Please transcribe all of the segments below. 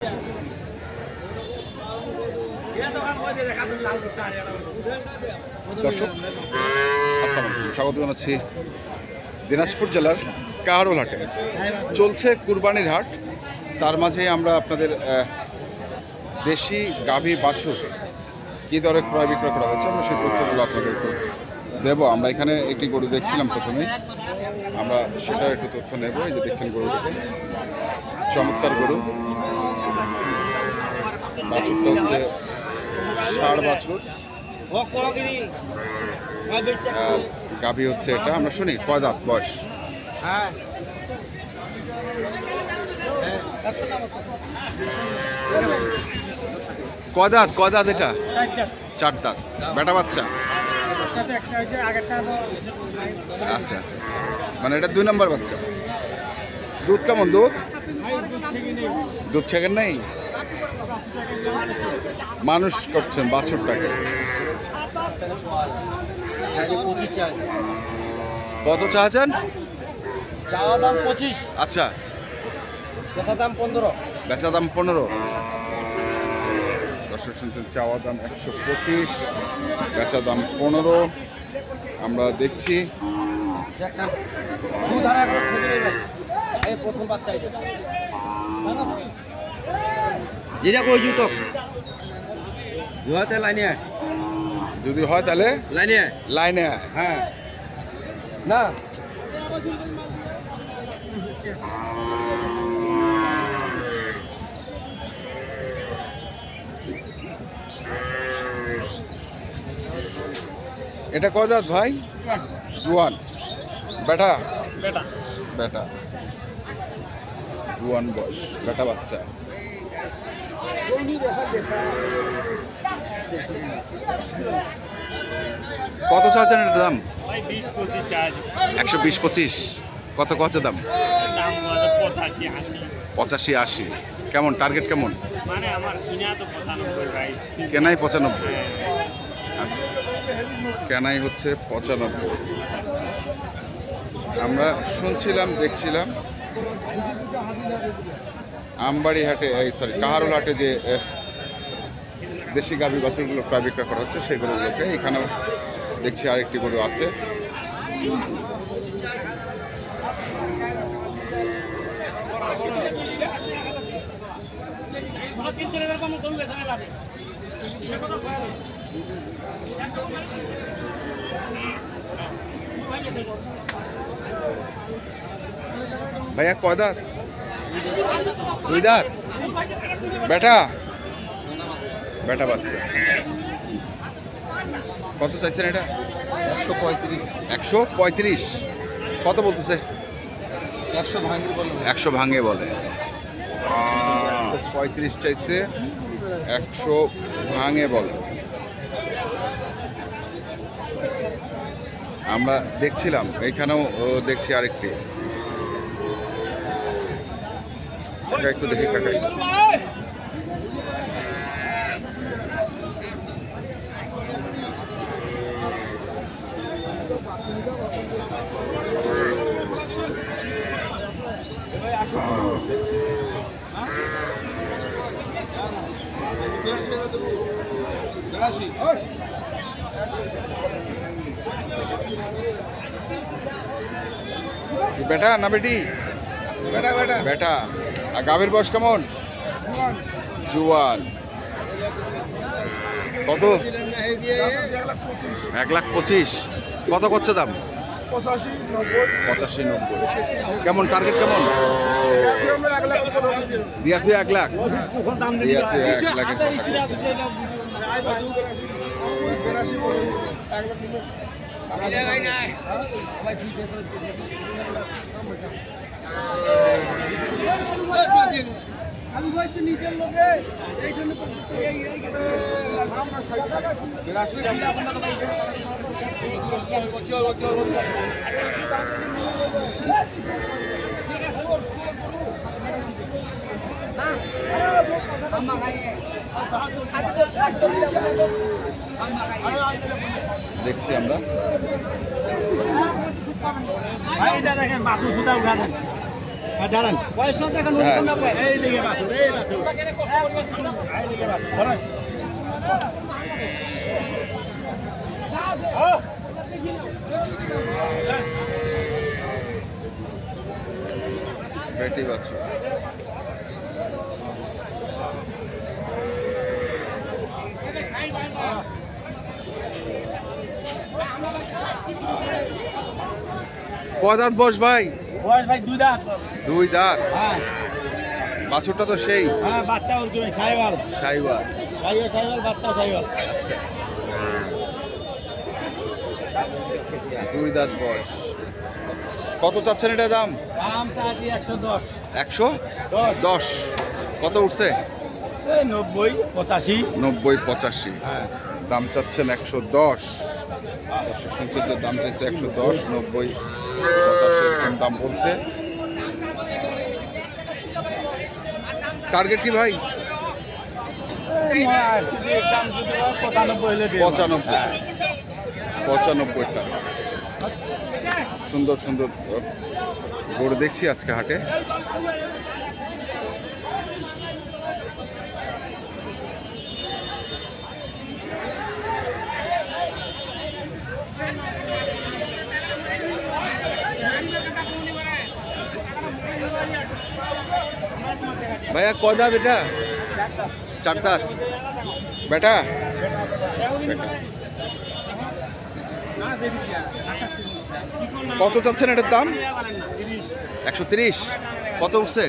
দর্শক আসসালামু আলাইকুম, স্বাগত জানাচ্ছি দিনাজপুর জেলার কাহারোল হাটে। চলছে কুরবানির হাট, তার মাঝে আমরা আপনাদের দেশি গাভী বাছুর কী দরে ক্রয় বিক্রয় করা হচ্ছে আমরা সেই তথ্যগুলো আপনাদের একটু দেবো। আমরা এখানে একটি গরু দেখছিলাম প্রথমেই, আমরা সেটা একটু তথ্য নেব। এই যে দেখছেন গরুটিকে, চমৎকার গরু। বাছুরটা হচ্ছে ষাঁড় বাছুর আর গাভী হচ্ছে এটা। আমরা শুনি কয় দাঁত বয়স? কয় দাঁত এটা? চার দাঁত। বেটা বাচ্চা? আচ্ছা আচ্ছা, মানে এটা 2 নম্বর বাচ্চা। দুধ কেমন? দুধ ছেঁকেন নেই, মানুষ করছেন বাছুরটাকে। কত চাচ্ছেন? চাওয়া দাম 25। আচ্ছা, বেচা দাম 15। বেচা দাম 15। দর্শক শুনছেন, চাওয়া দাম 125, বেচা দাম 15। আমরা দেখছি যেটা কই জুতো লাইনে, যদি হয় তাহলে লাইনে। হ্যাঁ না এটা কয় দাঁত ভাই? জুয়ান। বেটা জুয়ান বয়স, বেটা বাচ্চা। কত চাচ্ছেন এটার দাম? 120-25। কত দাম? 85-80। কেমন টার্গেট কেমন? কেনাই 95। আচ্ছা, কেনাই হচ্ছে 95। আমরা শুনছিলাম, দেখছিলাম আমবাড়ি হাটে, কাহারোল হাটে যে দেশি গাভী বাছুরগুলো প্রায় বিক্রয় করা হচ্ছে সেগুলোকে। এখানেও দেখছি আরেকটি গরু আছে। ভাইয়া কয় দাঁত? 2 দাঁত। বেটা বাচ্চা। কত চাইছেন এটা? 135। কত বলতেছে? 100 ভাঙে বলে। 135 চাইছে, 100 ভাঙে বলে। আমরা দেখছিলাম, এইখানেও দেখছি আরেকটি। একটু দেখি কাকা। বেটা না বেটি? বেটা। আর গাভীর বয়স কেমন? জুয়ান। কত? 1,25,000। কত করছে দাম? 85-90। কেমন টার্গেট কেমন? দিয়া তুই 1 লাখ। দিয়া তুই 1 লাখের আমি হয়তো নিচের লোকে এই জন্য দেখছি আমরা। ভাই এটা দেখেন বাছুর সুতা উঠা দেন। দাঁড়ান পয়সা দেখেন এইদিকে বাছুর এই বাছুর এইদিকে বাছুর ধরেন বেটি বাছুর কয় দাঁত বস ভাই? বয়স ভাই 2 দাঁত। 2 দাঁত। হ্যাঁ বাছুরটা তো সেই হ্যাঁ বাচ্চা ওর কি সাইওয়াল সাইওয়াল। সাইওয়াল বাচ্চা সাইওয়াল। 2 দাঁত বয়স। কত চাচ্ছেন এটা দাম? দাম চাচ্ছি 110। 110। কত উঠছে? এই 90 85। 90 85। হ্যাঁ দাম চাচ্ছেন 110। শুনছেন যে দাম চাইছে 110, 90, 85 এরকম দাম বলছে। টার্গেট কি ভাই? 95 টাকা। সুন্দর সুন্দর গরু দেখছি আজকে হাটে। ভাইয়া কয় দাঁত এটা? 4 দাঁত। বেটা কত চাচ্ছেন এটার দাম? 130। কত উঠছে?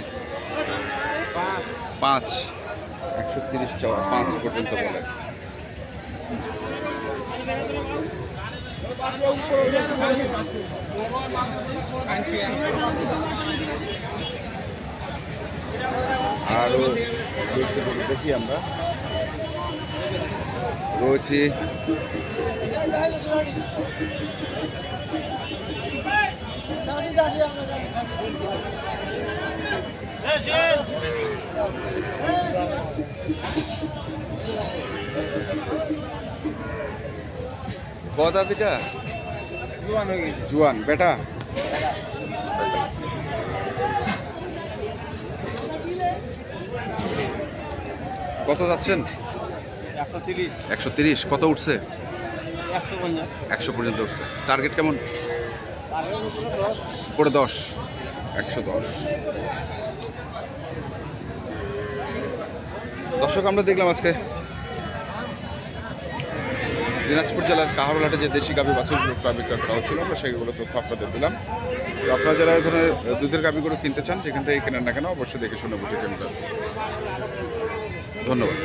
5। 130 চাওয়া, 5 পর্যন্ত বলে। আরো দেখি আমরা রয়েছি কদা দিটা জুয়ান বেটা। কত যাচ্ছেন? 130। কত উঠছে? 100 পর্যন্ত উঠছে। টার্গেট কেমন? পড়ে 10। 110। দর্শক আমরা দেখলাম আজকে দিনাজপুর জেলার কাহারোলহাটে যে দেশি গাভী বাছুরগুলো ক্রয় বিক্রয় করা হচ্ছিল, আমরা সেগুলো তথ্য আপনাদের দিলাম। আপনারা যারা এই ধরনের দুধের গাভীগুলো কিনতে চান, যেখান থেকে কেনেন না কেন, অবশ্যই দেখে শুনে বুঝে কিনবেন। ধন্যবাদ।